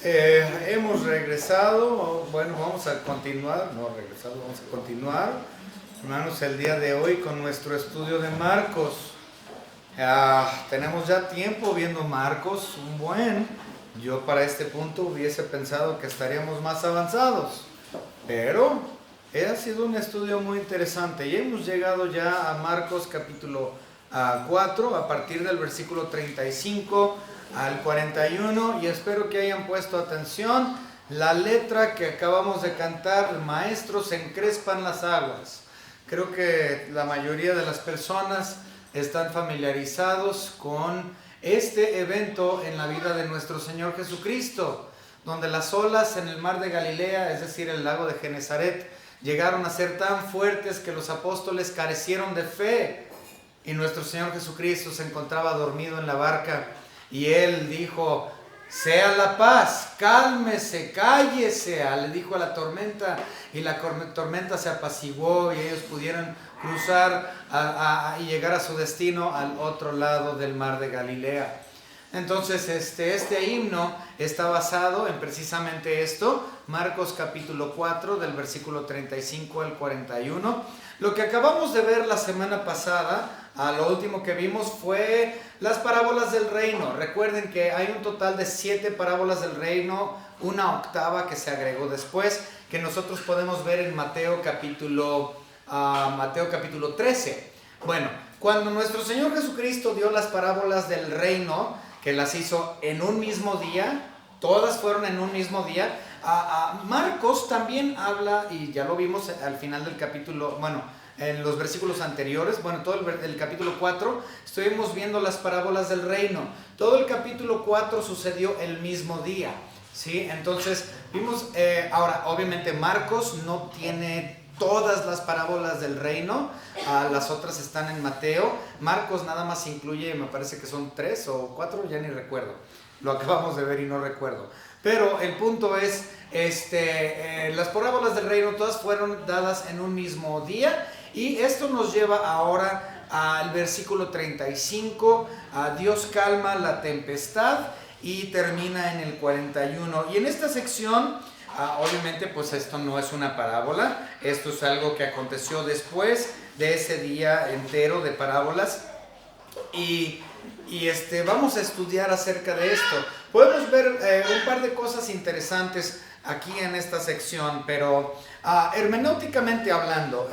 Hemos regresado, bueno, vamos a continuar, no regresado, vamos a continuar, hermanos, el día de hoy con nuestro estudio de Marcos. Tenemos ya tiempo viendo Marcos, yo para este punto hubiese pensado que estaríamos más avanzados, pero ha sido un estudio muy interesante y hemos llegado ya a Marcos capítulo 4, a partir del versículo 35 al 41, y espero que hayan puesto atención. La letra que acabamos de cantar, maestros encrespan las aguas. Creo que la mayoría de las personas están familiarizados con este evento en la vida de nuestro Señor Jesucristo, donde las olas en el mar de Galilea, es decir, el lago de Genezaret, llegaron a ser tan fuertes que los apóstoles carecieron de fe, y nuestro Señor Jesucristo se encontraba dormido en la barca. Y Él dijo: sea la paz, cálmese, cállese, le dijo a la tormenta, y la tormenta se apaciguó y ellos pudieron cruzar y llegar a su destino al otro lado del mar de Galilea. Entonces este himno está basado en precisamente esto, Marcos capítulo 4 del versículo 35 al 41. Lo que acabamos de ver la semana pasada, lo último que vimos fue las parábolas del reino. Recuerden que hay un total de 7 parábolas del reino, una octava que se agregó después, que nosotros podemos ver en Mateo capítulo 13. Bueno, cuando nuestro Señor Jesucristo dio las parábolas del reino, que las hizo en un mismo día, todas fueron en un mismo día, Marcos también habla, y ya lo vimos al final del capítulo, en los versículos anteriores, todo el capítulo 4, estuvimos viendo las parábolas del reino. Todo el capítulo 4 sucedió el mismo día, ¿sí? Entonces, vimos, ahora, obviamente Marcos no tiene todas las parábolas del reino, las otras están en Mateo. Marcos nada más incluye, me parece que son 3 o 4, ya ni recuerdo. Lo acabamos de ver y no recuerdo. Pero el punto es, las parábolas del reino todas fueron dadas en un mismo día. Y esto nos lleva ahora al versículo 35, Dios calma la tempestad, y termina en el 41. Y en esta sección, obviamente, pues esto no es una parábola, esto es algo que aconteció después de ese día entero de parábolas. Y vamos a estudiar acerca de esto. Podemos ver un par de cosas interesantes aquí en esta sección, pero hermenéuticamente hablando,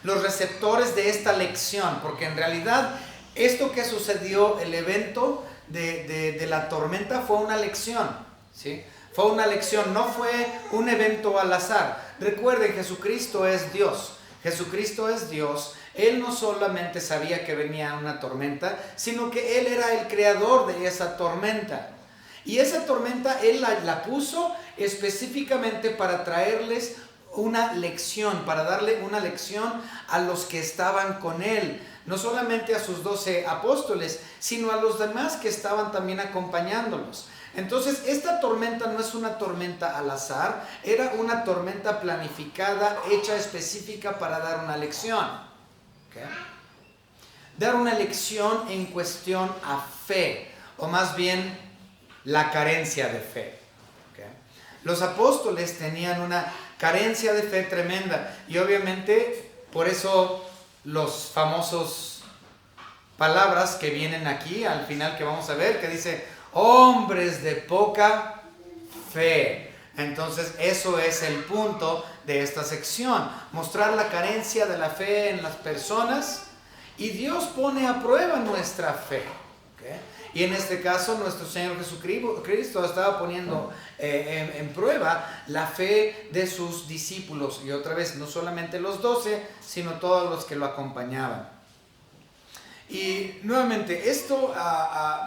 los receptores de esta lección, porque en realidad esto que sucedió, el evento de la tormenta, fue una lección, ¿sí? Fue una lección, no fue un evento al azar. Recuerden, Jesucristo es Dios. Jesucristo es Dios. Él no solamente sabía que venía una tormenta, sino que Él era el creador de esa tormenta. Y esa tormenta Él la puso específicamente para traerles una lección, para darle una lección a los que estaban con Él. No solamente a sus 12 apóstoles, sino a los demás que estaban también acompañándolos. Entonces, esta tormenta no es una tormenta al azar, era una tormenta planificada, hecha específica para dar una lección. ¿Okay? Dar una lección en cuestión a fe, o más bien la carencia de fe. ¿Okay? Los apóstoles tenían una carencia de fe tremenda, y obviamente por eso los famosos palabras que vienen aquí al final, que vamos a ver, que dice: hombres de poca fe. Entonces eso es el punto de esta sección, mostrar la carencia de la fe en las personas, y Dios pone a prueba nuestra fe. ¿Okay? Y en este caso nuestro Señor Jesucristo estaba poniendo en prueba la fe de sus discípulos, y otra vez no solamente los 12, sino todos los que lo acompañaban. Y nuevamente,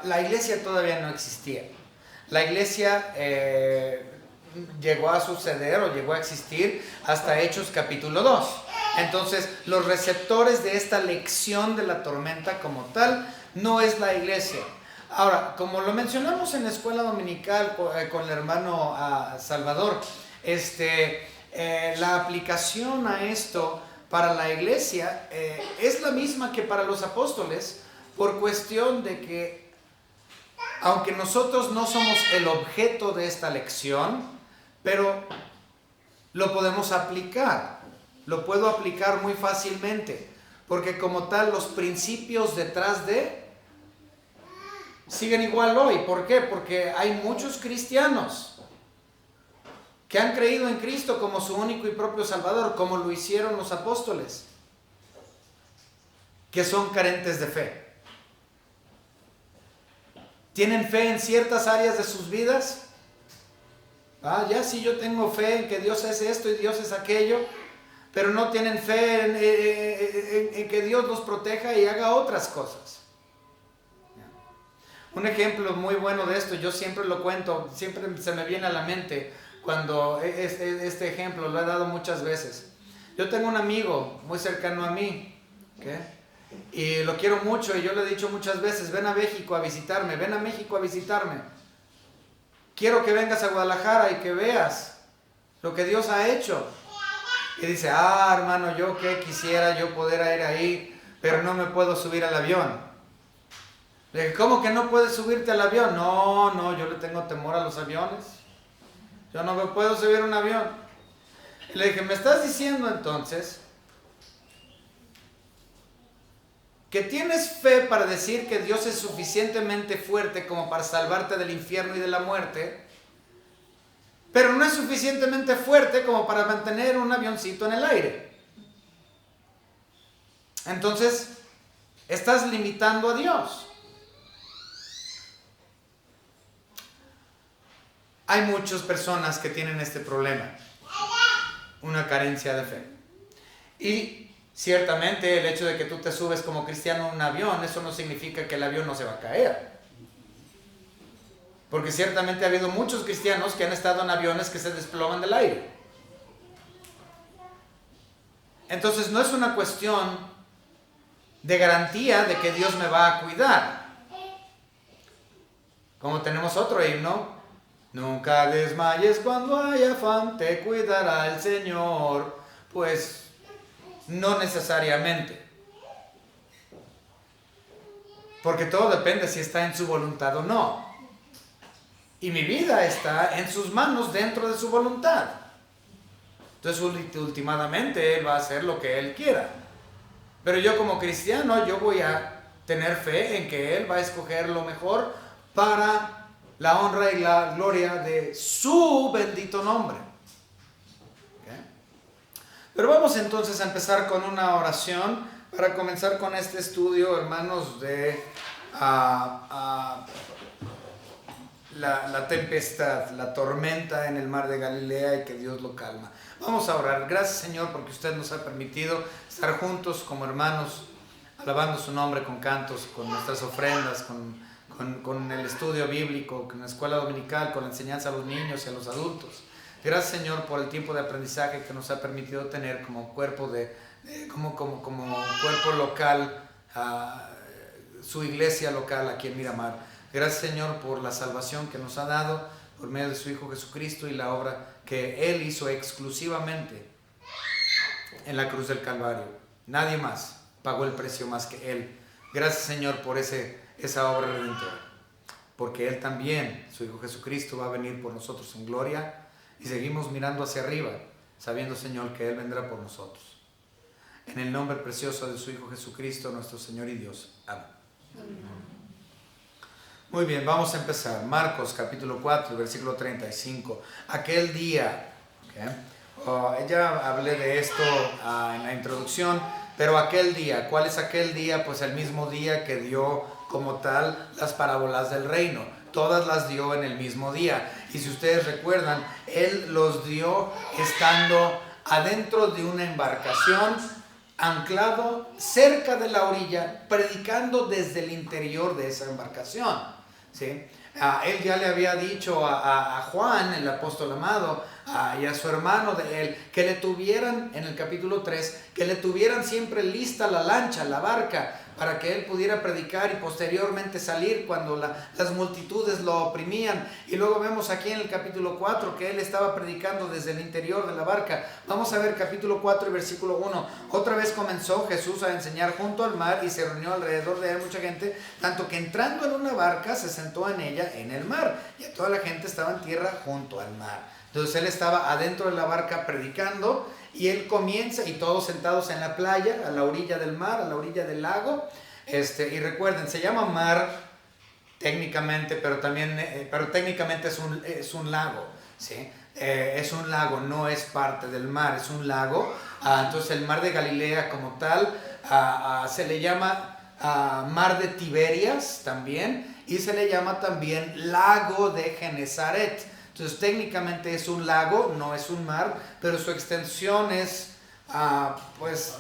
la iglesia todavía no existía. La iglesia llegó a suceder o llegó a existir hasta Hechos capítulo 2. Entonces, los receptores de esta lección de la tormenta como tal no es la iglesia. Ahora, como lo mencionamos en la escuela dominical con el hermano Salvador, la aplicación a esto para la iglesia es la misma que para los apóstoles, por cuestión de que aunque nosotros no somos el objeto de esta lección, pero lo podemos aplicar, lo puedo aplicar muy fácilmente, porque como tal los principios detrás de siguen igual hoy. ¿Por qué? Porque hay muchos cristianos que han creído en Cristo como su único y propio Salvador, como lo hicieron los apóstoles, que son carentes de fe. ¿Tienen fe en ciertas áreas de sus vidas? Ya sí, yo tengo fe en que Dios es esto y Dios es aquello, pero no tienen fe en que Dios los proteja y haga otras cosas. Un ejemplo muy bueno de esto, yo siempre lo cuento, siempre se me viene a la mente cuando este ejemplo lo he dado muchas veces. Yo tengo un amigo muy cercano a mí, ¿okay? Y lo quiero mucho y yo le he dicho muchas veces, ven a México a visitarme, ven a México a visitarme. Quiero que vengas a Guadalajara y que veas lo que Dios ha hecho. Y dice, hermano, yo que quisiera yo poder ir ahí, pero no me puedo subir al avión. Le dije, ¿cómo que no puedes subirte al avión? No, yo le tengo temor a los aviones. Yo no me puedo subir a un avión. Y le dije, ¿me estás diciendo entonces que tienes fe para decir que Dios es suficientemente fuerte como para salvarte del infierno y de la muerte, pero no es suficientemente fuerte como para mantener un avioncito en el aire? Entonces, estás limitando a Dios. Hay muchas personas que tienen este problema, una carencia de fe. Y ciertamente el hecho de que tú te subes como cristiano a un avión, eso no significa que el avión no se va a caer. Porque ciertamente ha habido muchos cristianos que han estado en aviones que se desploman del aire. Entonces no es una cuestión de garantía de que Dios me va a cuidar. Como tenemos otro himno, nunca desmayes cuando haya afán, te cuidará el Señor. Pues no necesariamente. Porque todo depende si está en su voluntad o no. Y mi vida está en sus manos dentro de su voluntad. Entonces, últimamente Él va a hacer lo que Él quiera. Pero yo como cristiano, yo voy a tener fe en que Él va a escoger lo mejor para la honra y la gloria de su bendito nombre. ¿Okay? Pero vamos entonces a empezar con una oración para comenzar con este estudio, hermanos, de la tempestad, la tormenta en el mar de Galilea y que Dios lo calma. Vamos a orar. Gracias, Señor, porque usted nos ha permitido estar juntos como hermanos, alabando su nombre con cantos, con nuestras ofrendas, con el estudio bíblico, con la escuela dominical, con la enseñanza a los niños y a los adultos. Gracias, Señor, por el tiempo de aprendizaje que nos ha permitido tener como cuerpo como cuerpo local, su iglesia local aquí en Miramar. Gracias, Señor, por la salvación que nos ha dado por medio de su Hijo Jesucristo y la obra que Él hizo exclusivamente en la cruz del Calvario. Nadie más pagó el precio más que Él. Gracias, Señor, por esa obra redentora. Porque Él también, su Hijo Jesucristo, va a venir por nosotros en gloria y seguimos mirando hacia arriba, sabiendo, Señor, que Él vendrá por nosotros. En el nombre precioso de su Hijo Jesucristo, nuestro Señor y Dios. Amén. Muy bien, vamos a empezar. Marcos capítulo 4, versículo 35. Aquel día, ya hablé de esto en la introducción, pero aquel día, ¿cuál es aquel día? Pues el mismo día que dio como tal las parábolas del reino. Todas las dio en el mismo día. Y si ustedes recuerdan, Él los dio estando adentro de una embarcación, anclado cerca de la orilla, predicando desde el interior de esa embarcación. ¿Sí? Él ya le había dicho a Juan, el apóstol amado, y a su hermano de él, que le tuvieran, en el capítulo 3, que le tuvieran siempre lista la lancha, la barca, para que él pudiera predicar y posteriormente salir cuando las multitudes lo oprimían. Y luego vemos aquí en el capítulo 4 que él estaba predicando desde el interior de la barca. Vamos a ver capítulo 4 y versículo 1. Otra vez comenzó Jesús a enseñar junto al mar y se reunió alrededor de él mucha gente, tanto que entrando en una barca se sentó en ella en el mar, y toda la gente estaba en tierra junto al mar. Entonces él estaba adentro de la barca predicando, y él comienza, y todos sentados en la playa, a la orilla del mar, a la orilla del lago. Y recuerden, se llama mar técnicamente, pero técnicamente es un lago, ¿sí? Es un lago, no es parte del mar, es un lago. Entonces el mar de Galilea como tal se le llama mar de Tiberias también, y se le llama también lago de Genesaret. Entonces técnicamente es un lago, no es un mar, pero su extensión es pues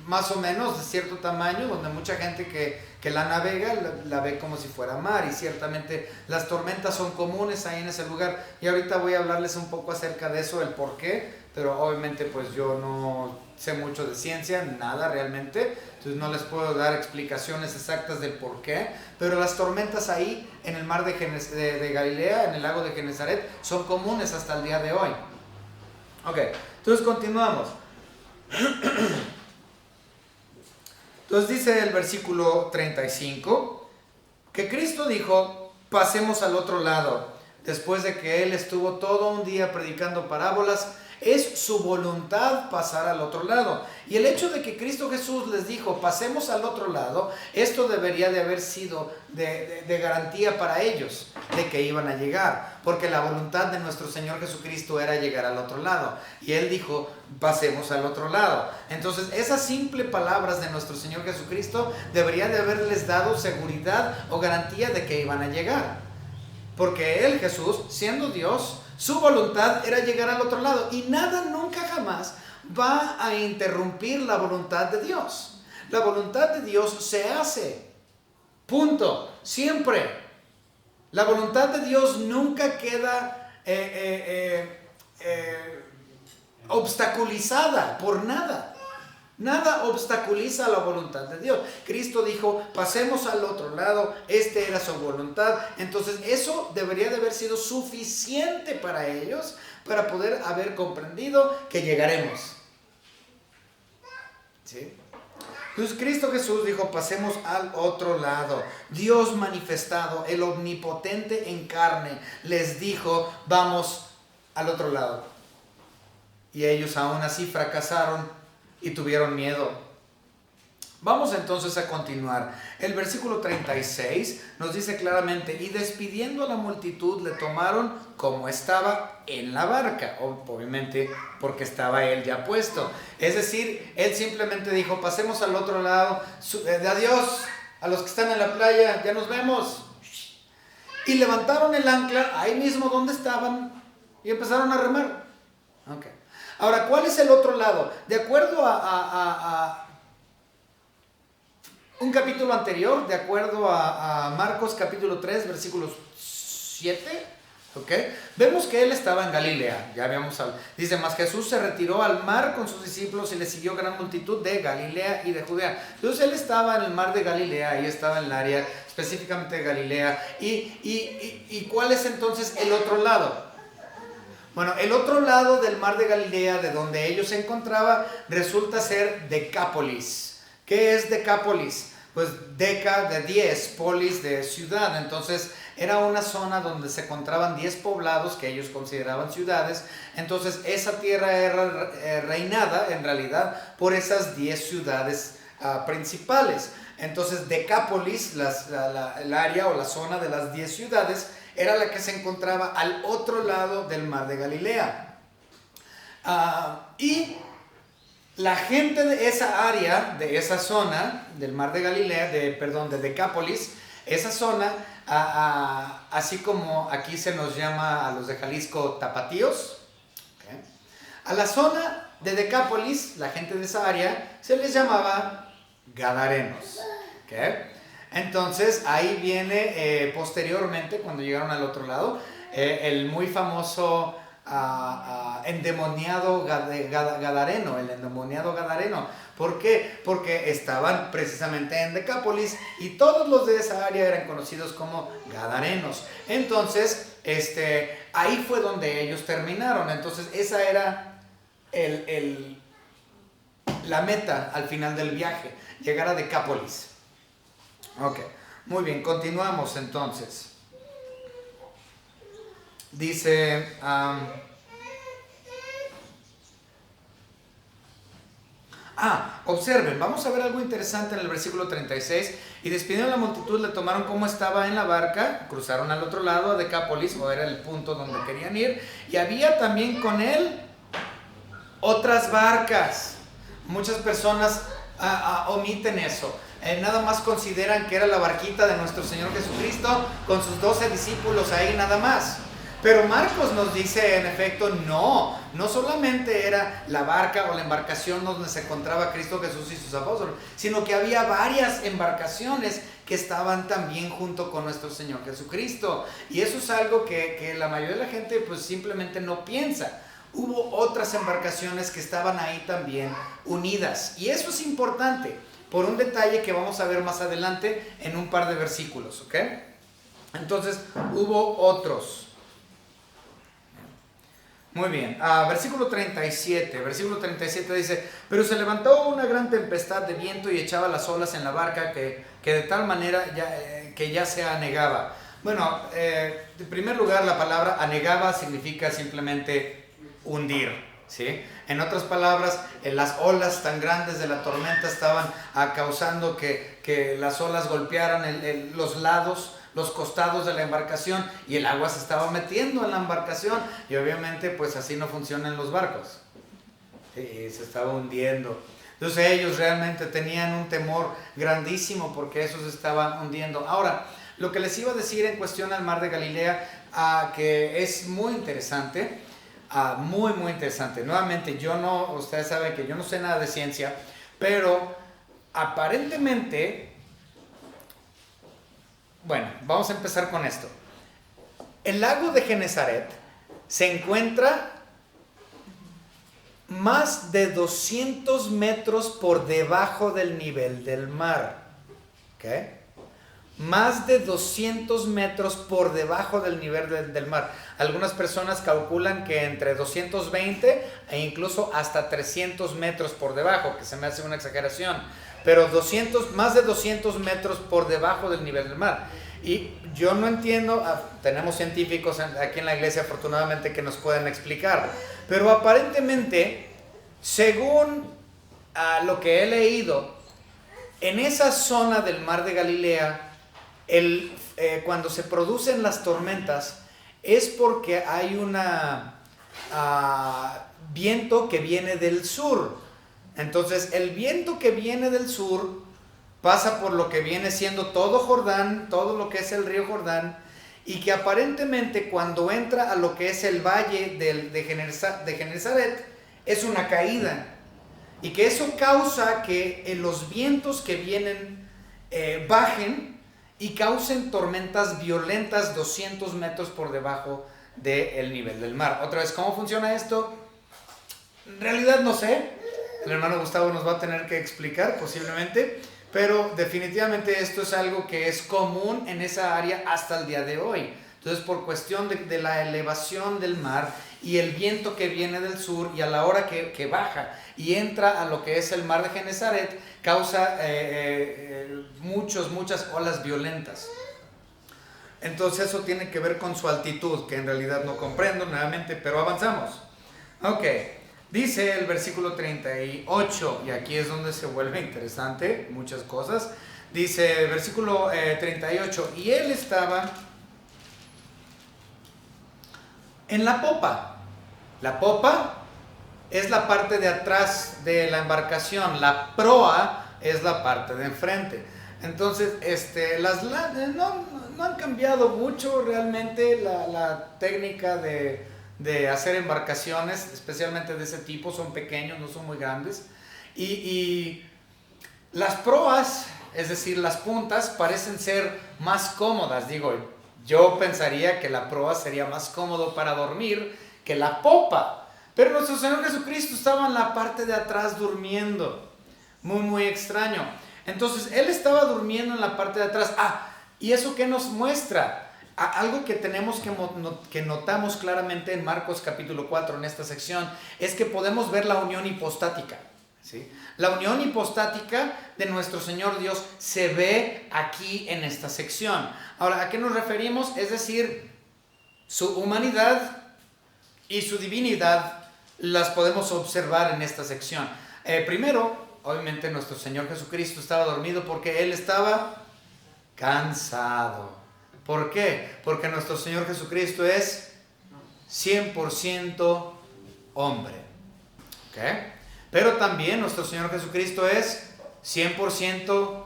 más o menos de cierto tamaño, donde mucha gente que la navega la ve como si fuera mar, y ciertamente las tormentas son comunes ahí en ese lugar, y ahorita voy a hablarles un poco acerca de eso, el por qué, pero obviamente pues yo no sé mucho de ciencia, nada realmente, entonces no les puedo dar explicaciones exactas del por qué, pero las tormentas ahí en el mar de Galilea, en el lago de Genesaret, son comunes hasta el día de hoy. Ok, entonces continuamos. Entonces dice el versículo 35 que Cristo dijo: pasemos al otro lado. Después de que él estuvo todo un día predicando parábolas, es su voluntad pasar al otro lado. Y el hecho de que Cristo Jesús les dijo: pasemos al otro lado, esto debería de haber sido de garantía para ellos, de que iban a llegar, porque la voluntad de nuestro Señor Jesucristo era llegar al otro lado, y Él dijo: pasemos al otro lado. Entonces esas simples palabras de nuestro Señor Jesucristo deberían de haberles dado seguridad o garantía de que iban a llegar, porque Él, Jesús, siendo Dios, su voluntad era llegar al otro lado, y nada nunca jamás va a interrumpir la voluntad de Dios. La voluntad de Dios se hace, punto, siempre. La voluntad de Dios nunca queda obstaculizada por nada. Nada obstaculiza la voluntad de Dios. Cristo dijo: pasemos al otro lado, era su voluntad. Entonces eso debería de haber sido suficiente para ellos, para poder haber comprendido que llegaremos, ¿sí? Entonces Cristo Jesús dijo: pasemos al otro lado. Dios manifestado, el omnipotente en carne, les dijo: vamos al otro lado. Y ellos aún así fracasaron y tuvieron miedo. Vamos entonces a continuar. El versículo 36 nos dice claramente: y despidiendo a la multitud le tomaron como estaba en la barca, obviamente porque estaba él ya puesto. Es decir, él simplemente dijo: pasemos al otro lado, adiós a los que están en la playa, ya nos vemos. Y levantaron el ancla ahí mismo donde estaban y empezaron a remar. Okay. Ahora, ¿cuál es el otro lado? De acuerdo a un capítulo anterior, de acuerdo a Marcos capítulo 3, versículos 7, ¿okay? Vemos que él estaba en Galilea, ya habíamos hablado. Dice: mas Jesús se retiró al mar con sus discípulos y le siguió gran multitud de Galilea y de Judea. Entonces él estaba en el mar de Galilea, y estaba en el área específicamente de Galilea. ¿Y cuál es entonces el otro lado? Bueno, el otro lado del mar de Galilea, de donde ellos se encontraban, resulta ser Decápolis. ¿Qué es Decápolis? Pues deca de 10, polis de ciudad. Entonces era una zona donde se encontraban 10 poblados que ellos consideraban ciudades. Entonces esa tierra era reinada en realidad por esas 10 ciudades principales. Entonces Decápolis, el área o la zona de las 10 ciudades, era la que se encontraba al otro lado del mar de Galilea. Y la gente de esa área, de esa zona del mar de Galilea, de Decápolis, esa zona, así como aquí se nos llama a los de Jalisco tapatíos, ¿okay? A la zona de Decápolis, la gente de esa área, se les llamaba gadarenos, ¿okay? Entonces ahí viene posteriormente, cuando llegaron al otro lado, el muy famoso endemoniado gadareno, el endemoniado gadareno, ¿Por qué? Porque estaban precisamente en Decápolis y todos los de esa área eran conocidos como gadarenos. Entonces, ahí fue donde ellos terminaron. Entonces, esa era la meta al final del viaje, llegar a Decápolis. Ok, muy bien, continuamos entonces. Dice, observen, vamos a ver algo interesante en el versículo 36. Y despidieron la multitud, le tomaron como estaba en la barca, cruzaron al otro lado a Decápolis, o era el punto donde querían ir, y había también con él otras barcas. Muchas personas omiten eso. Nada más consideran que era la barquita de nuestro Señor Jesucristo con sus 12 discípulos ahí nada más. Pero Marcos nos dice, en efecto, no solamente era la barca o la embarcación donde se encontraba Cristo Jesús y sus apóstoles, sino que había varias embarcaciones que estaban también junto con nuestro Señor Jesucristo. Y eso es algo que la mayoría de la gente pues simplemente no piensa. Hubo otras embarcaciones que estaban ahí también unidas. Y eso es importante, por un detalle que vamos a ver más adelante en un par de versículos, ¿ok? Entonces, hubo otros. Muy bien, versículo 37. Versículo 37 dice: pero se levantó una gran tempestad de viento y echaba las olas en la barca que de tal manera que ya se anegaba. Bueno, en primer lugar, la palabra anegaba significa simplemente hundir, ¿sí? En otras palabras, las olas tan grandes de la tormenta estaban causando que las olas golpearan los lados, los costados de la embarcación, y el agua se estaba metiendo en la embarcación, y obviamente pues así no funcionan los barcos. Sí, se estaba hundiendo. Entonces ellos realmente tenían un temor grandísimo porque eso se estaba hundiendo. Ahora, lo que les iba a decir en cuestión al mar de Galilea, que es muy interesante, muy interesante. Nuevamente, ustedes saben que yo no sé nada de ciencia, pero aparentemente, bueno, vamos a empezar con esto. El lago de Genesaret se encuentra más de 200 metros por debajo del nivel del mar. ¿Ok? Más de 200 metros por debajo del nivel del mar. Algunas personas calculan que entre 220 e incluso hasta 300 metros por debajo, que se me hace una exageración. Pero más de 200 metros por debajo del nivel del mar. Y yo no entiendo, tenemos científicos aquí en la iglesia afortunadamente que nos pueden explicar, pero aparentemente, según lo que he leído, en esa zona del mar de Galilea, cuando se producen las tormentas, es porque hay un viento que viene del sur. Entonces, el viento que viene del sur pasa por lo que viene siendo todo Jordán, todo lo que es el río Jordán, y que aparentemente cuando entra a lo que es el valle de Genesaret, es una caída. Y que eso causa que los vientos que vienen bajen y causen tormentas violentas 200 metros por debajo del nivel del mar. Otra vez, ¿cómo funciona esto? En realidad no sé. El hermano Gustavo nos va a tener que explicar posiblemente, pero definitivamente esto es algo que es común en esa área hasta el día de hoy. Entonces, por cuestión de la elevación del mar y el viento que viene del sur, y a la hora que baja y entra a lo que es el mar de Genesaret, causa muchas olas violentas. Entonces eso tiene que ver con su altitud, que en realidad no comprendo nuevamente, pero avanzamos. Ok, dice el versículo 38, y aquí es donde se vuelve interesante muchas cosas. Dice el versículo 38, y él estaba en la popa. La popa es la parte de atrás de la embarcación, la proa es la parte de enfrente. Entonces, no han cambiado mucho realmente la técnica de hacer embarcaciones, especialmente de ese tipo. Son pequeños, no son muy grandes. Y las proas, es decir, las puntas, parecen ser más cómodas. Digo, yo pensaría que la proa sería más cómodo para dormir que la popa. Pero nuestro Señor Jesucristo estaba en la parte de atrás durmiendo. muy, muy extraño. Entonces, él estaba durmiendo en la parte de atrás. ¿Y eso qué nos muestra? Algo que tenemos que notamos claramente en Marcos capítulo 4, en esta sección, es que podemos ver la unión hipostática, ¿sí? La unión hipostática de nuestro Señor Dios se ve aquí en esta sección. Ahora, ¿a qué nos referimos? Es decir, su humanidad y su divinidad las podemos observar en esta sección. Primero, obviamente nuestro Señor Jesucristo estaba dormido porque Él estaba cansado. ¿Por qué? Porque nuestro Señor Jesucristo es 100% hombre. ¿Ok? Pero también nuestro Señor Jesucristo es 100%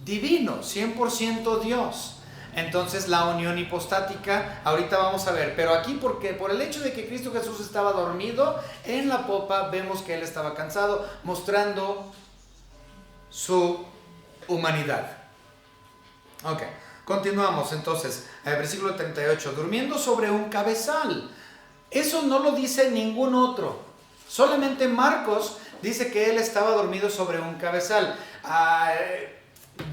divino, 100% Dios. Entonces la unión hipostática, ahorita vamos a ver, pero aquí porque por el hecho de que Cristo Jesús estaba dormido en la popa, vemos que Él estaba cansado, mostrando su humanidad. Ok, continuamos entonces, versículo 38, durmiendo sobre un cabezal. Eso no lo dice ningún otro, solamente Marcos dice que Él estaba dormido sobre un cabezal.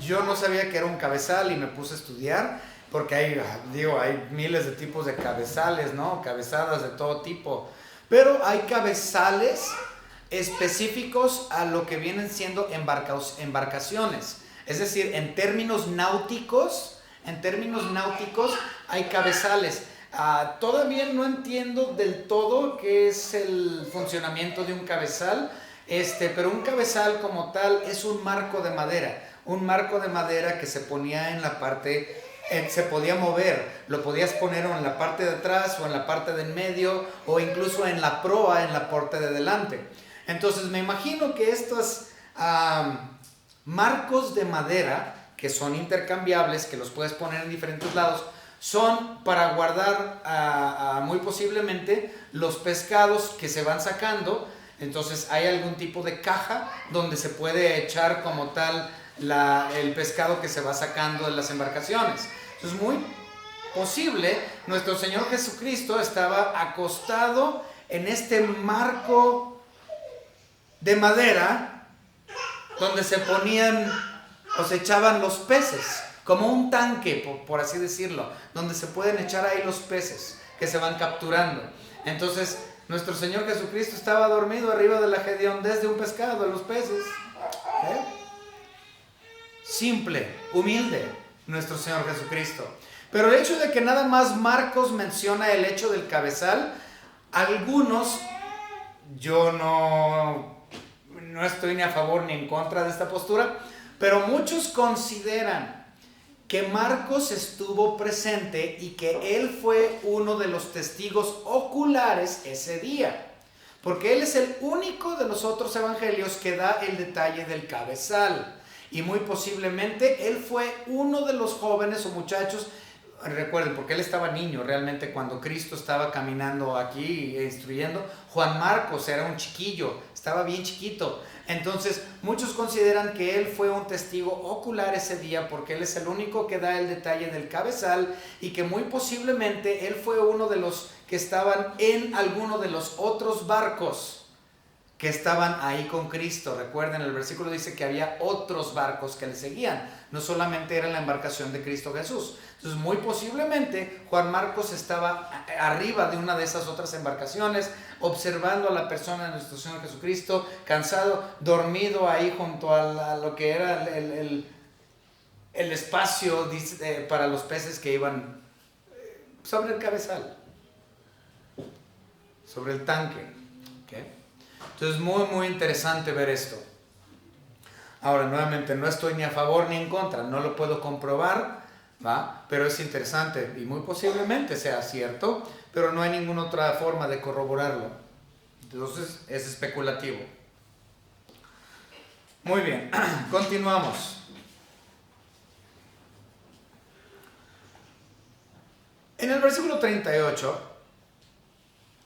Yo no sabía que era un cabezal y me puse a estudiar, porque hay miles de tipos de cabezales, ¿no? Cabezadas de todo tipo. Pero hay cabezales específicos a lo que vienen siendo embarcaciones. Es decir, en términos náuticos hay cabezales. Todavía no entiendo del todo qué es el funcionamiento de un cabezal, pero un cabezal como tal es un marco de madera. Un marco de madera que se ponía en la parte, se podía mover, lo podías poner o en la parte de atrás o en la parte de en medio o incluso en la proa, en la parte de delante. Entonces me imagino que estos marcos de madera, que son intercambiables, que los puedes poner en diferentes lados, son para guardar muy posiblemente los pescados que se van sacando. Entonces hay algún tipo de caja donde se puede echar como tal el pescado que se va sacando de las embarcaciones. Entonces muy posible nuestro Señor Jesucristo estaba acostado en este marco de madera donde se ponían o se echaban los peces, como un tanque, por así decirlo, donde se pueden echar ahí los peces que se van capturando. Entonces nuestro Señor Jesucristo estaba dormido arriba de la hediondez de un pescado, de los peces. Simple, humilde, nuestro Señor Jesucristo. Pero el hecho de que nada más Marcos menciona el hecho del cabezal, algunos, yo no estoy ni a favor ni en contra de esta postura, pero muchos consideran que Marcos estuvo presente y que él fue uno de los testigos oculares ese día, porque él es el único de los otros evangelios que da el detalle del cabezal. Y muy posiblemente él fue uno de los jóvenes o muchachos, recuerden, porque él estaba niño realmente cuando Cristo estaba caminando aquí instruyendo. Juan Marcos era un chiquillo, estaba bien chiquito. Entonces muchos consideran que él fue un testigo ocular ese día porque él es el único que da el detalle del cabezal y que muy posiblemente él fue uno de los que estaban en alguno de los otros barcos que estaban ahí con Cristo. Recuerden, el versículo dice que había otros barcos que le seguían, no solamente era la embarcación de Cristo Jesús. Entonces muy posiblemente Juan Marcos estaba arriba de una de esas otras embarcaciones, observando a la persona de nuestro Señor Jesucristo, cansado, dormido ahí junto a lo que era el espacio para los peces que iban sobre el cabezal, sobre el tanque. Entonces muy muy interesante ver esto. Ahora nuevamente no estoy ni a favor ni en contra, no lo puedo comprobar, ¿va? Pero es interesante y muy posiblemente sea cierto, pero no hay ninguna otra forma de corroborarlo. Entonces es especulativo. Muy bien, continuamos. En el versículo 38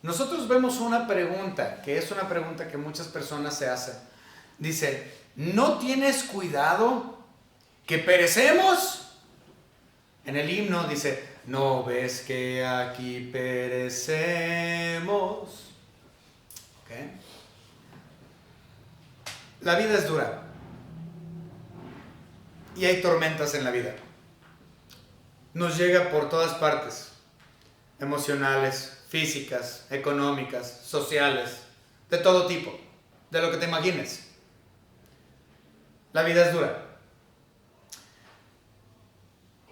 nosotros vemos una pregunta, que es una pregunta que muchas personas se hacen. Dice, ¿no tienes cuidado que perecemos? En el himno dice, ¿no ves que aquí perecemos? ¿Okay? La vida es dura y hay tormentas en la vida. Nos llega por todas partes, emocionales, físicas, económicas, sociales, de todo tipo, de lo que te imagines. La vida es dura.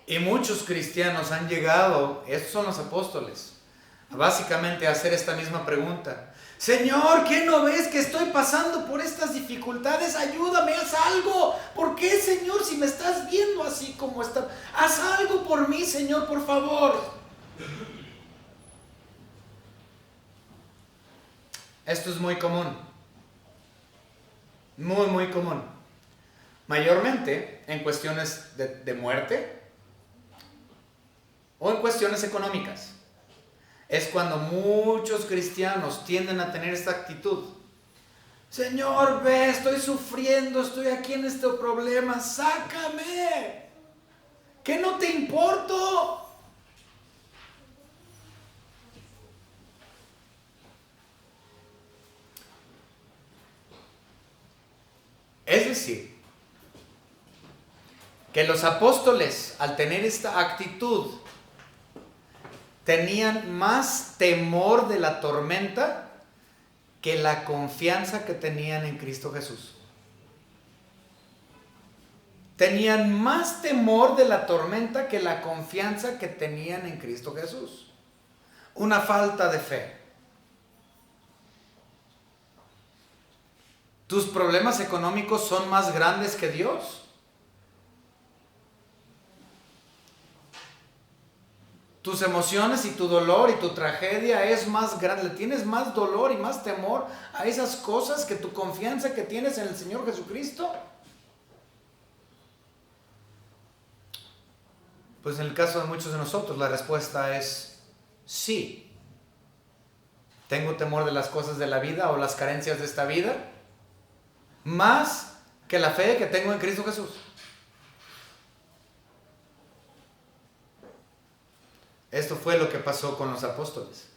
Y muchos cristianos han llegado, estos son los apóstoles, básicamente a hacer esta misma pregunta. Señor, ¿qué no ves que estoy pasando por estas dificultades? Ayúdame, haz algo. ¿Por qué, Señor, si me estás viendo así como está? Haz algo por mí, Señor, por favor. Esto es muy común. Muy, muy común. Mayormente en cuestiones de muerte o en cuestiones económicas. Es cuando muchos cristianos tienden a tener esta actitud. Señor, ve, estoy sufriendo, estoy aquí en este problema, sácame. ¿Qué no te importo? Es decir, que los apóstoles, al tener esta actitud, tenían más temor de la tormenta que la confianza que tenían en Cristo Jesús. Tenían más temor de la tormenta que la confianza que tenían en Cristo Jesús. Una falta de fe. ¿Tus problemas económicos son más grandes que Dios? Tus emociones y tu dolor y tu tragedia es más grande. Le tienes más dolor y más temor a esas cosas que tu confianza que tienes en el Señor Jesucristo. Pues en el caso de muchos de nosotros la respuesta es sí. Tengo temor de las cosas de la vida o las carencias de esta vida, más que la fe que tengo en Cristo Jesús. Esto fue lo que pasó con los apóstoles.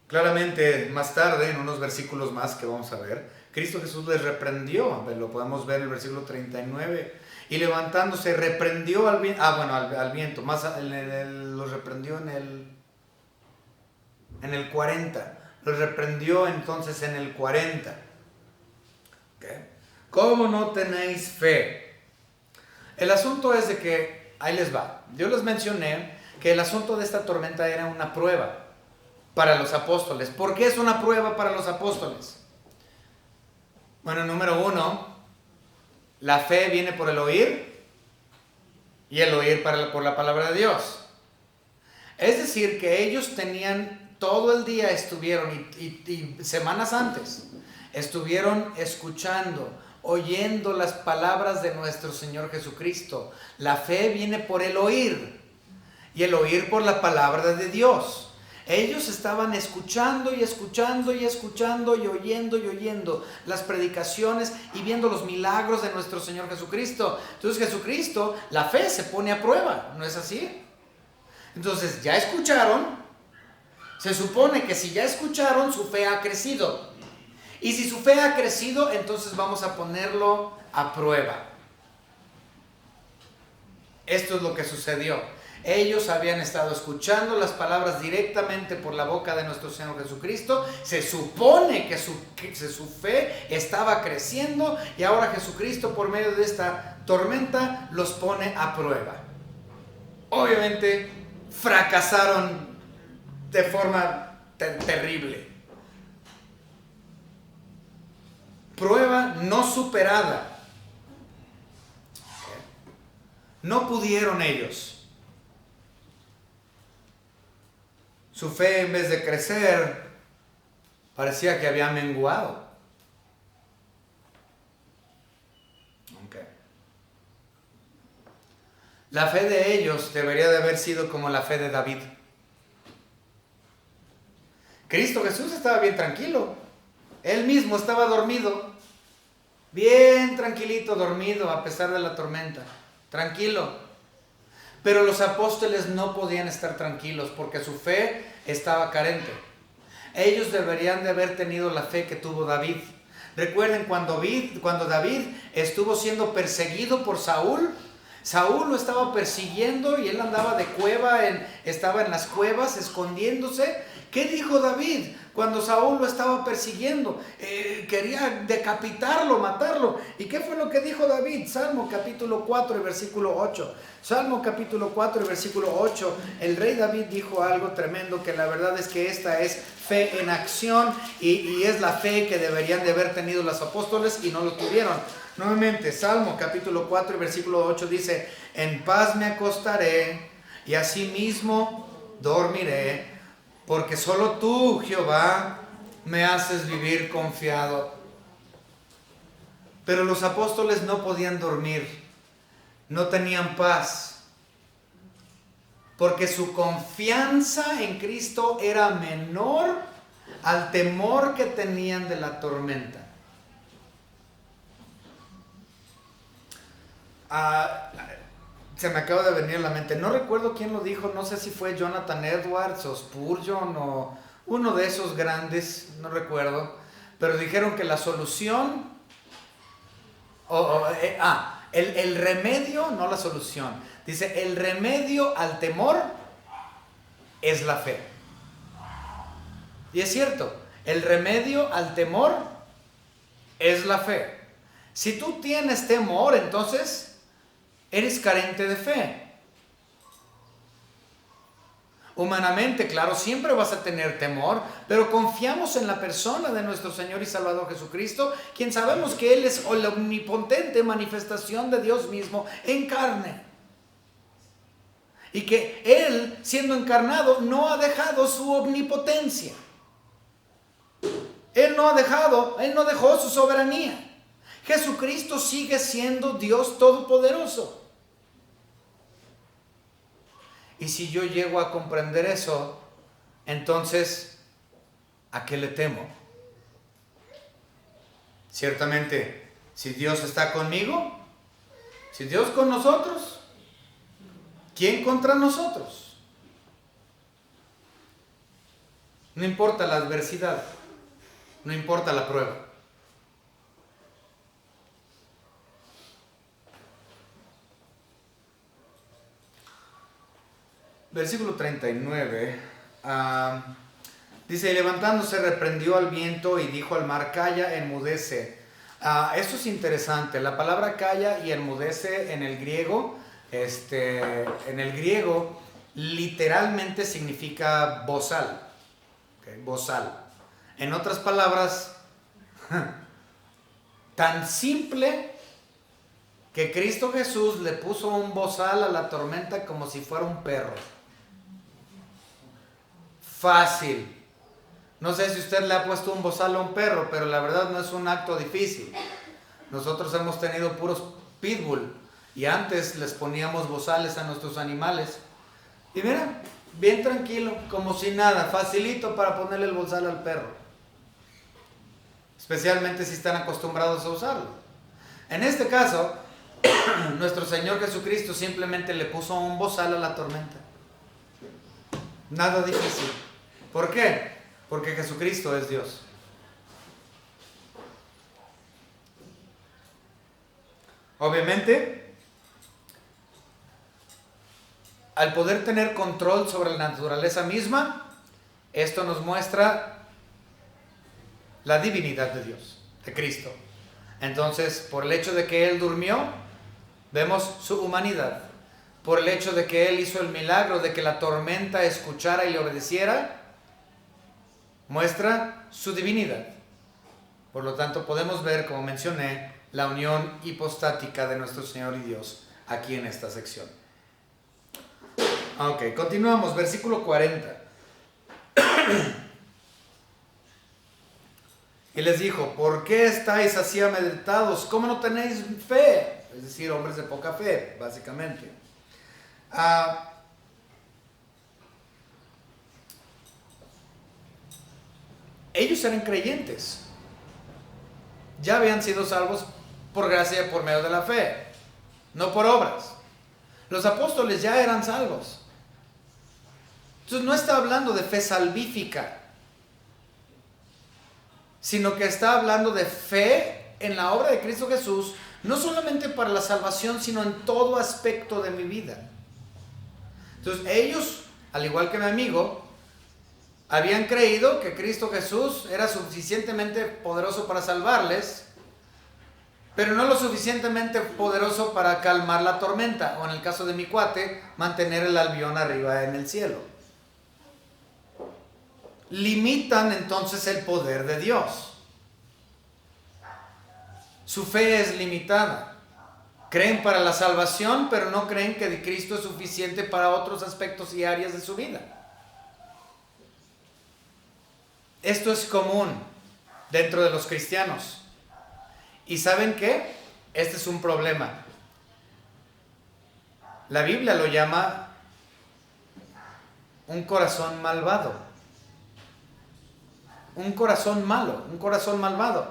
Claramente, más tarde, en unos versículos más que vamos a ver, Cristo Jesús les reprendió. Lo podemos ver en el versículo 39. Y levantándose, reprendió al viento. Al viento. Los reprendió en el 40. Los reprendió entonces en el 40. ¿Okay? ¿Cómo no tenéis fe? El asunto es de que, ahí les va. Yo les mencioné que el asunto de esta tormenta era una prueba para los apóstoles. ¿Por qué es una prueba para los apóstoles? Bueno, número 1, la fe viene por el oír y el oír por la palabra de Dios. Es decir, que ellos tenían todo el día, estuvieron y semanas antes, estuvieron escuchando, oyendo las palabras de nuestro Señor Jesucristo. La fe viene por el oír y el oír por la palabra de Dios. Ellos estaban escuchando y escuchando y escuchando y oyendo las predicaciones y viendo los milagros de nuestro Señor Jesucristo. Entonces Jesucristo, la fe se pone a prueba, ¿no es así? Entonces ya escucharon, se supone que si ya escucharon, su fe ha crecido. Y si su fe ha crecido, entonces vamos a ponerlo a prueba. Esto es lo que sucedió. Ellos habían estado escuchando las palabras directamente por la boca de nuestro Señor Jesucristo. Se supone que su fe estaba creciendo y ahora Jesucristo, por medio de esta tormenta, los pone a prueba. Obviamente fracasaron de forma terrible. Prueba no superada. No pudieron ellos. Su fe, en vez de crecer, parecía que había menguado. Okay. La fe de ellos debería de haber sido como la fe de David. Cristo Jesús estaba bien tranquilo. Él mismo estaba dormido. Bien tranquilito, dormido, a pesar de la tormenta. Tranquilo. Pero los apóstoles no podían estar tranquilos porque su fe estaba carente. Ellos deberían de haber tenido la fe que tuvo David. Recuerden cuando David estuvo siendo perseguido por Saúl. Saúl lo estaba persiguiendo y él andaba de cueva, estaba en las cuevas escondiéndose. ¿Qué dijo David cuando Saúl lo estaba persiguiendo? Quería decapitarlo, matarlo. ¿Y qué fue lo que dijo David? Salmo capítulo 4 y versículo 8. Salmo capítulo 4 y versículo 8. El rey David dijo algo tremendo, que la verdad es que esta es fe en acción y es la fe que deberían de haber tenido los apóstoles y no lo tuvieron. Nuevamente, Salmo capítulo 4 y versículo 8 dice: en paz me acostaré y asimismo dormiré, porque solo tú, Jehová, me haces vivir confiado. Pero los apóstoles no podían dormir, no tenían paz, porque su confianza en Cristo era menor al temor que tenían de la tormenta. Se me acaba de venir a la mente, no recuerdo quién lo dijo, no sé si fue Jonathan Edwards o Spurgeon o uno de esos grandes, no recuerdo, pero dijeron que la solución, el remedio, no la solución, dice, el remedio al temor es la fe. Y es cierto, el remedio al temor es la fe. Si tú tienes temor, entonces eres carente de fe. Humanamente, claro, siempre vas a tener temor, pero confiamos en la persona de nuestro Señor y Salvador Jesucristo, quien sabemos que Él es la omnipotente manifestación de Dios mismo en carne. Y que Él, siendo encarnado, no ha dejado su omnipotencia. Él no dejó su soberanía. Jesucristo sigue siendo Dios todopoderoso. Y si yo llego a comprender eso, entonces, ¿a qué le temo? Ciertamente, si Dios está conmigo, si Dios con nosotros, ¿quién contra nosotros? No importa la adversidad, no importa la prueba. Versículo 39, dice: y levantándose reprendió al viento y dijo al mar: calla, enmudece. Esto es interesante, la palabra calla y enmudece en el griego, literalmente significa bozal, ¿okay? Bozal. En otras palabras, tan simple que Cristo Jesús le puso un bozal a la tormenta como si fuera un perro. Fácil. No sé si usted le ha puesto un bozal a un perro, pero la verdad no es un acto difícil. Nosotros hemos tenido puros pitbull y antes les poníamos bozales a nuestros animales. Y mira, bien tranquilo, como si nada, facilito para ponerle el bozal al perro. Especialmente si están acostumbrados a usarlo. En este caso, nuestro Señor Jesucristo simplemente le puso un bozal a la tormenta. Nada difícil. ¿Por qué? Porque Jesucristo es Dios. Obviamente, al poder tener control sobre la naturaleza misma, esto nos muestra la divinidad de Dios, de Cristo. Entonces, por el hecho de que Él durmió, vemos su humanidad. Por el hecho de que Él hizo el milagro de que la tormenta escuchara y le obedeciera, muestra su divinidad. Por lo tanto, podemos ver, como mencioné, la unión hipostática de nuestro Señor y Dios aquí en esta sección. Ok, continuamos, versículo 40. Y les dijo: ¿por qué estáis así amedrentados? ¿Cómo no tenéis fe? Es decir, hombres de poca fe, básicamente. Ellos eran creyentes. Ya habían sido salvos por gracia, por medio de la fe, no por obras. Los apóstoles ya eran salvos. Entonces no está hablando de fe salvífica, sino que está hablando de fe en la obra de Cristo Jesús, no solamente para la salvación, sino en todo aspecto de mi vida. Entonces ellos, al igual que mi amigo, habían creído que Cristo Jesús era suficientemente poderoso para salvarles, pero no lo suficientemente poderoso para calmar la tormenta, o en el caso de mi cuate, mantener el albión arriba en el cielo. Limitan entonces el poder de Dios. Su fe es limitada. Creen para la salvación, pero no creen que Cristo es suficiente para otros aspectos y áreas de su vida. Esto es común dentro de los cristianos. ¿Y saben qué? Este es un problema. La Biblia lo llama un corazón malvado. Un corazón malo, un corazón malvado.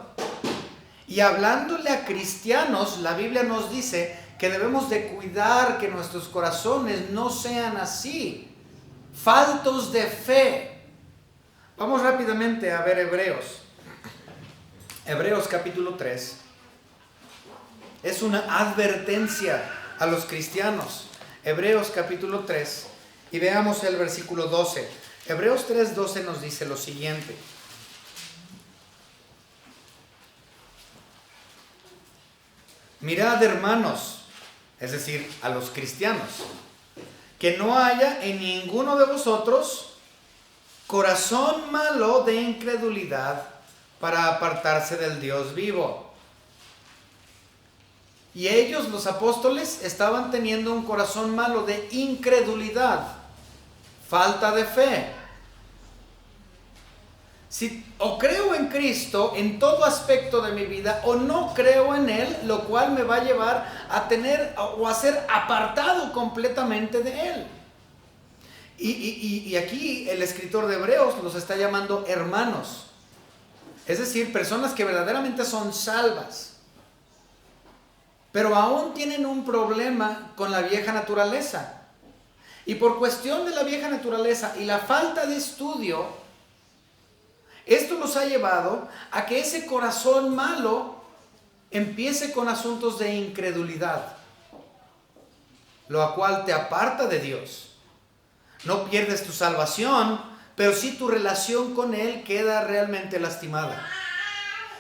Y hablándole a cristianos, la Biblia nos dice que debemos de cuidar que nuestros corazones no sean así, faltos de fe. Vamos rápidamente a ver Hebreos. Hebreos capítulo 3. Es una advertencia a los cristianos. Hebreos capítulo 3. Y veamos el versículo 12. Hebreos 3:12 nos dice lo siguiente. Mirad, hermanos, es decir, a los cristianos, que no haya en ninguno de vosotros corazón malo de incredulidad para apartarse del Dios vivo. Y ellos, los apóstoles, estaban teniendo un corazón malo de incredulidad, falta de fe. Si o creo en Cristo en todo aspecto de mi vida o no creo en Él, lo cual me va a llevar a tener o a ser apartado completamente de Él. Y aquí el escritor de Hebreos los está llamando hermanos, es decir, personas que verdaderamente son salvas, pero aún tienen un problema con la vieja naturaleza. Y por cuestión de la vieja naturaleza y la falta de estudio, esto los ha llevado a que ese corazón malo empiece con asuntos de incredulidad, lo cual te aparta de Dios. No pierdes tu salvación, pero sí tu relación con Él queda realmente lastimada.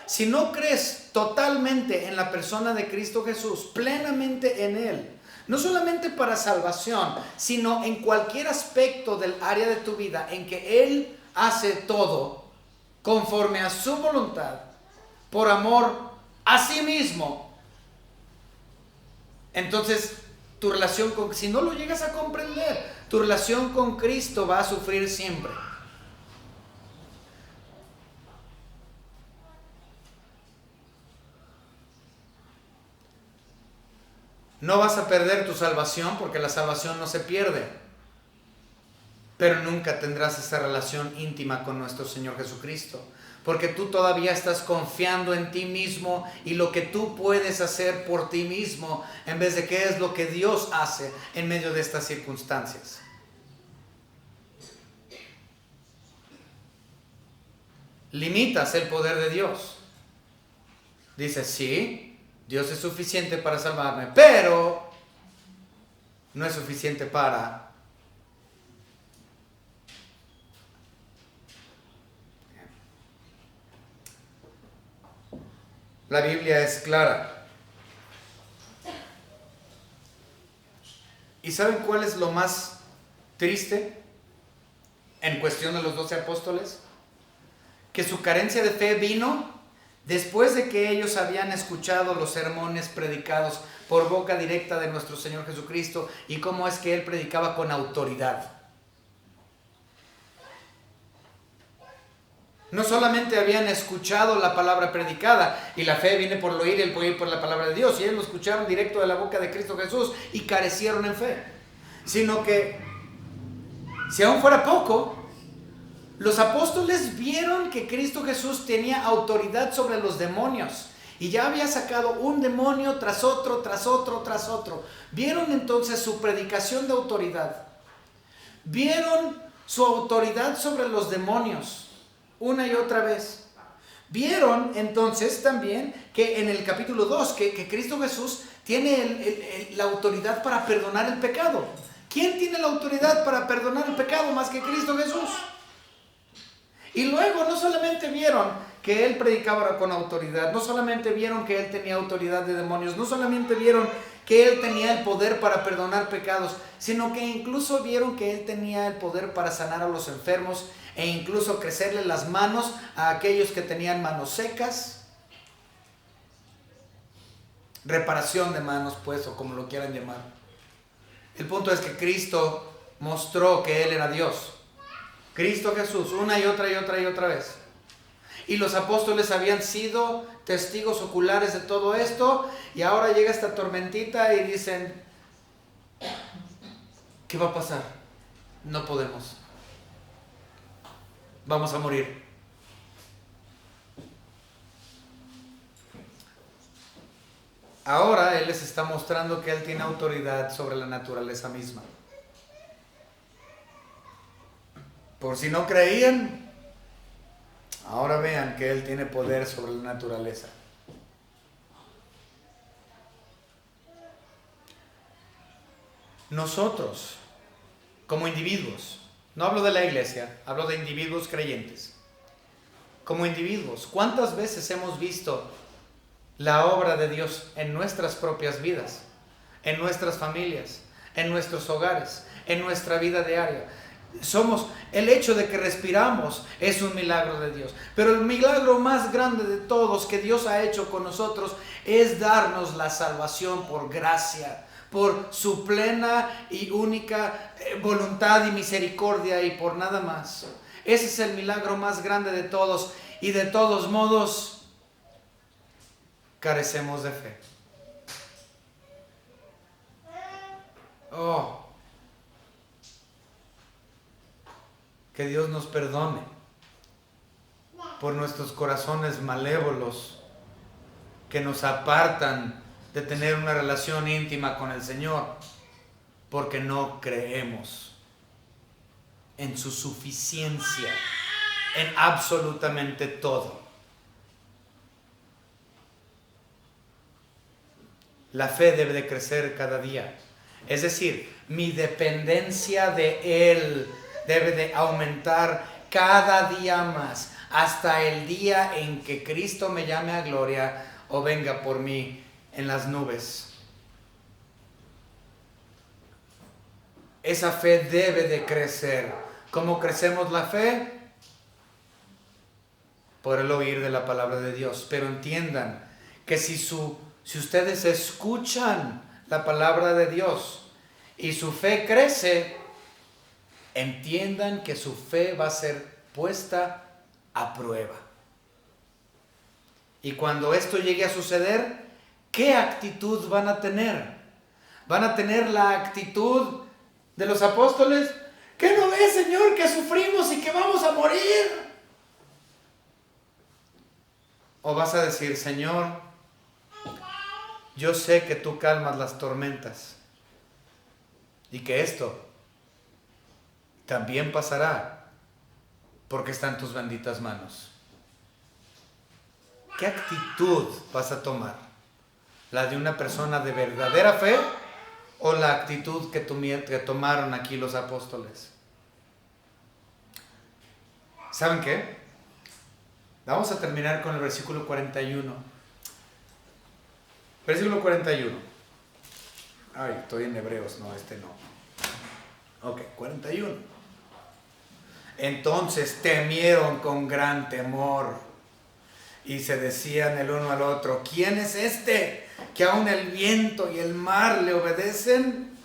Si no crees totalmente en la persona de Cristo Jesús, plenamente en Él, no solamente para salvación, sino en cualquier aspecto del área de tu vida en que Él hace todo conforme a su voluntad, por amor a sí mismo, entonces tu relación con, si no lo llegas a comprender, tu relación con Cristo va a sufrir siempre. No vas a perder tu salvación, porque la salvación no se pierde, pero nunca tendrás esa relación íntima con nuestro Señor Jesucristo, porque tú todavía estás confiando en ti mismo y lo que tú puedes hacer por ti mismo, en vez de qué es lo que Dios hace en medio de estas circunstancias. Limitas el poder de Dios. Dices, sí, Dios es suficiente para salvarme, pero no es suficiente para... La Biblia es clara. ¿Y saben cuál es lo más triste en cuestión de los 12 apóstoles? Que su carencia de fe vino después de que ellos habían escuchado los sermones predicados por boca directa de nuestro Señor Jesucristo y cómo es que Él predicaba con autoridad. No solamente habían escuchado la palabra predicada, y la fe viene por el oír y el oír por la palabra de Dios, y ellos lo escucharon directo de la boca de Cristo Jesús y carecieron en fe, sino que, si aún fuera poco, los apóstoles vieron que Cristo Jesús tenía autoridad sobre los demonios y ya había sacado un demonio tras otro, tras otro, tras otro. Vieron entonces su predicación de autoridad. Vieron su autoridad sobre los demonios, una y otra vez. Vieron entonces también que en el capítulo 2, que Cristo Jesús tiene la autoridad para perdonar el pecado. ¿Quién tiene la autoridad para perdonar el pecado más que Cristo Jesús? Y luego no solamente vieron que Él predicaba con autoridad, no solamente vieron que Él tenía autoridad de demonios, no solamente vieron que Él tenía el poder para perdonar pecados, sino que incluso vieron que Él tenía el poder para sanar a los enfermos e incluso crecerle las manos a aquellos que tenían manos secas. Reparación de manos, pues, o como lo quieran llamar. El punto es que Cristo mostró que Él era Dios. Cristo Jesús, una y otra y otra y otra vez. Y los apóstoles habían sido testigos oculares de todo esto, y ahora llega esta tormentita y dicen, ¿qué va a pasar? No podemos. Vamos a morir. Ahora Él les está mostrando que Él tiene autoridad sobre la naturaleza misma. Por si no creían, ahora vean que Él tiene poder sobre la naturaleza. Nosotros, como individuos, no hablo de la iglesia, hablo de individuos creyentes. Como individuos, ¿cuántas veces hemos visto la obra de Dios en nuestras propias vidas, en nuestras familias, en nuestros hogares, en nuestra vida diaria? El hecho de que respiramos es un milagro de Dios. Pero el milagro más grande de todos que Dios ha hecho con nosotros es darnos la salvación por gracia, por su plena y única voluntad y misericordia, y por nada más. Ese es el milagro más grande de todos, y de todos modos carecemos de fe. Oh, que Dios nos perdone por nuestros corazones malévolos que nos apartan de tener una relación íntima con el Señor, porque no creemos en su suficiencia en absolutamente todo. La fe debe de crecer cada día. Es decir, mi dependencia de Él debe de aumentar cada día más, hasta el día en que Cristo me llame a gloria o venga por mí en las nubes. Esa fe debe de crecer. ¿Cómo crecemos la fe? Por el oír de la palabra de Dios. Pero entiendan que si ustedes escuchan la palabra de Dios y su fe crece, entiendan que su fe va a ser puesta a prueba. Y cuando esto llegue a suceder, ¿qué actitud van a tener? ¿Van a tener la actitud de los apóstoles? ¿Qué no ves, Señor, que sufrimos y que vamos a morir? ¿O vas a decir, Señor, yo sé que tú calmas las tormentas y que esto también pasará porque está en tus benditas manos? ¿Qué actitud vas a tomar? ¿La de una persona de verdadera fe o la actitud que tomaron aquí los apóstoles? ¿Saben qué? Vamos a terminar con el versículo 41. Versículo 41. Ay, estoy en Hebreos, no, este no. Ok, 41. Entonces temieron con gran temor y se decían el uno al otro, ¿quién es este que aun el viento y el mar le obedecen?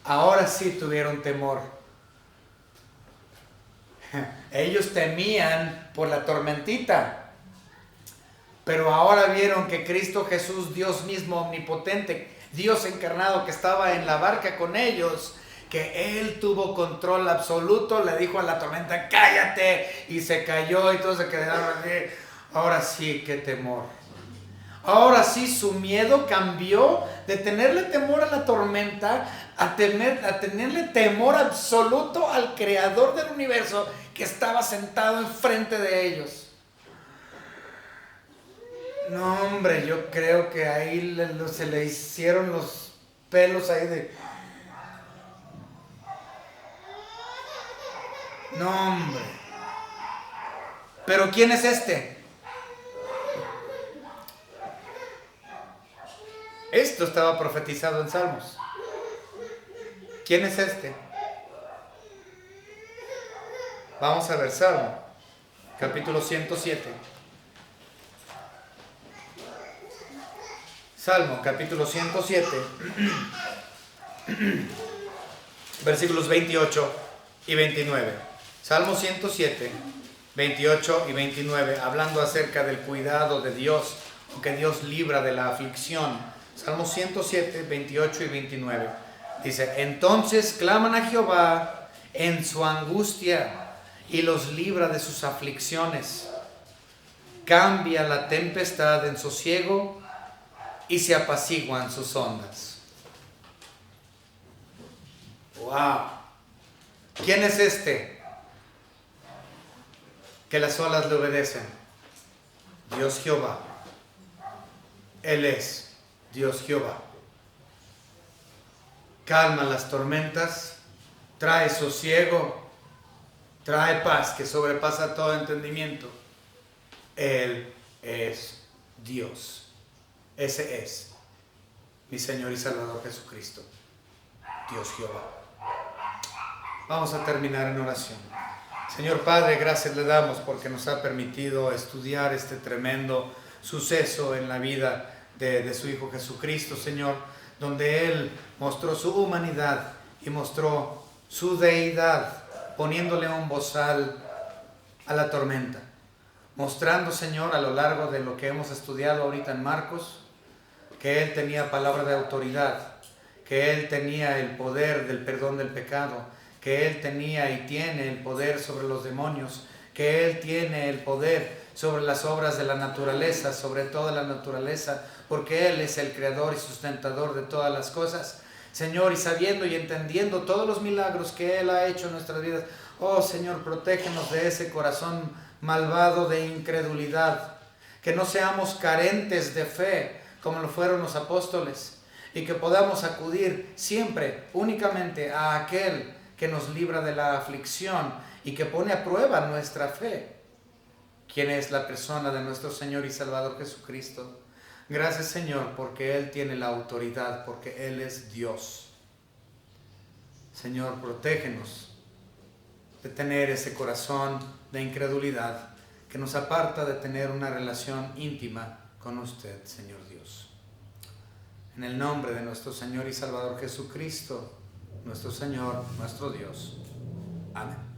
Ahora sí tuvieron temor. Ellos temían por la tormentita, pero ahora vieron que Cristo Jesús, Dios mismo omnipotente, Dios encarnado, que estaba en la barca con ellos, que Él tuvo control absoluto, le dijo a la tormenta, cállate, y se cayó y todos se quedaron así. Ahora sí, qué temor. Ahora sí, su miedo cambió de tenerle temor a la tormenta a tenerle temor absoluto al creador del universo que estaba sentado enfrente de ellos. No, hombre, yo creo que ahí se le hicieron los pelos ahí de... No, hombre. Pero ¿quién es este? Esto estaba profetizado en Salmos. ¿Quién es este? Vamos a ver Salmo, capítulo 107. Salmo, capítulo 107, versículos 28 y 29. Salmo 107, 28 y 29, hablando acerca del cuidado de Dios, o que Dios libra de la aflicción. Salmo 107, 28 y 29. Dice, entonces claman a Jehová en su angustia y los libra de sus aflicciones. Cambia la tempestad en sosiego y se apaciguan sus ondas. ¡Wow! ¿Quién es este que las olas le obedecen? Dios Jehová. Él es Dios Jehová. Calma las tormentas, trae sosiego, trae paz que sobrepasa todo entendimiento. Él es Dios. Ese es mi Señor y Salvador Jesucristo, Dios Jehová. Vamos a terminar en oración. Señor Padre, gracias le damos porque nos ha permitido estudiar este tremendo suceso en la vida de su Hijo Jesucristo, Señor, donde Él mostró su humanidad y mostró su deidad, poniéndole un bozal a la tormenta, mostrando, Señor, a lo largo de lo que hemos estudiado ahorita en Marcos, que Él tenía palabra de autoridad, que Él tenía el poder del perdón del pecado, que Él tenía y tiene el poder sobre los demonios, que Él tiene el poder sobre las obras de la naturaleza, sobre toda la naturaleza, porque Él es el creador y sustentador de todas las cosas. Señor, y sabiendo y entendiendo todos los milagros que Él ha hecho en nuestras vidas, oh Señor, protégenos de ese corazón malvado de incredulidad, que no seamos carentes de fe como lo fueron los apóstoles, y que podamos acudir siempre únicamente a aquel que nos libra de la aflicción y que pone a prueba nuestra fe, quien es la persona de nuestro Señor y Salvador Jesucristo. Gracias, Señor, porque Él tiene la autoridad, porque Él es Dios. Señor, protégenos de tener ese corazón de incredulidad que nos aparta de tener una relación íntima con usted, Señor Dios. En el nombre de nuestro Señor y Salvador Jesucristo, nuestro Señor, nuestro Dios. Amén.